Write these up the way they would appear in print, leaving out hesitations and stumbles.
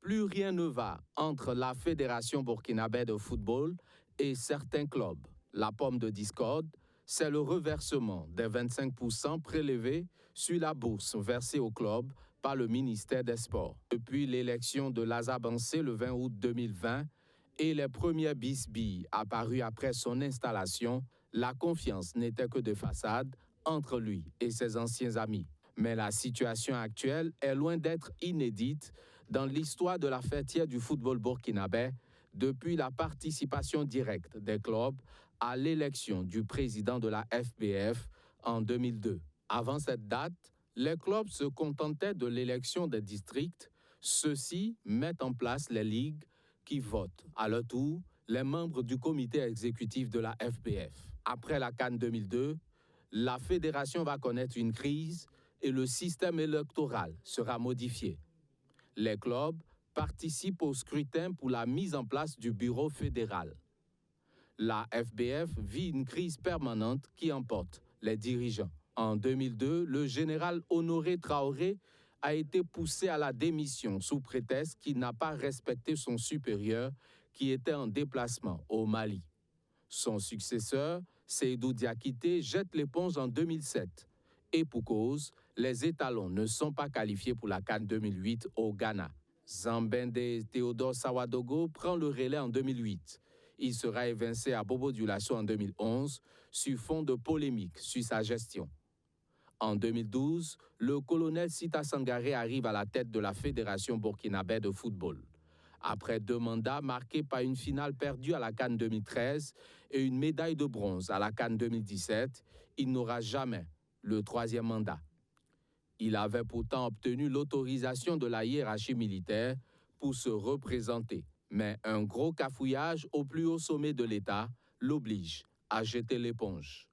Plus rien ne va entre la Fédération burkinabé de football et certains clubs. La pomme de discorde, c'est le reversement des 25% prélevés sur la bourse versée au club par le ministère des Sports. Depuis l'élection de Laza Bansé le 20 août 2020 et les premières bisbilles apparues après son installation, la confiance n'était que de façade entre lui et ses anciens amis. Mais la situation actuelle est loin d'être inédite dans l'histoire de la fêtière du football burkinabé depuis la participation directe des clubs à l'élection du président de la FBF en 2002. Avant cette date, les clubs se contentaient de l'élection des districts. Ceux-ci mettent en place les ligues qui votent à leur tour les membres du comité exécutif de la FBF. Après la CAN 2002, la fédération va connaître une crise et le système électoral sera modifié. Les clubs participent au scrutin pour la mise en place du bureau fédéral. La FBF vit une crise permanente qui emporte les dirigeants. En 2002, le général Honoré Traoré a été poussé à la démission sous prétexte qu'il n'a pas respecté son supérieur qui était en déplacement au Mali. Son successeur, Seydou Diakité, jette l'éponge en 2007. Et pour cause, les étalons ne sont pas qualifiés pour la CAN 2008 au Ghana. Zambende Théodore Sawadogo prend le relais en 2008. Il sera évincé à Bobo Dioulasso en 2011 sur fond de polémique sur sa gestion. En 2012, le colonel Sita Sangaré arrive à la tête de la Fédération burkinabé de football. Après 2 mandats marqués par une finale perdue à la CAN 2013 et une médaille de bronze à la CAN 2017, il n'aura jamais le 3e mandat. Il avait pourtant obtenu l'autorisation de la hiérarchie militaire pour se représenter. Mais un gros cafouillage au plus haut sommet de l'État l'oblige à jeter l'éponge.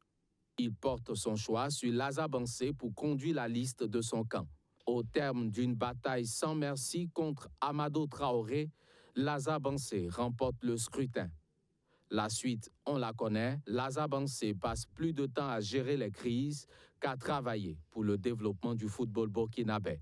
Il porte son choix sur Laza Bansé pour conduire la liste de son camp. Au terme d'une bataille sans merci contre Amado Traoré, Laza Bansé remporte le scrutin. La suite, on la connaît, Laza Bansé passe plus de temps à gérer les crises qu'à travailler pour le développement du football burkinabé.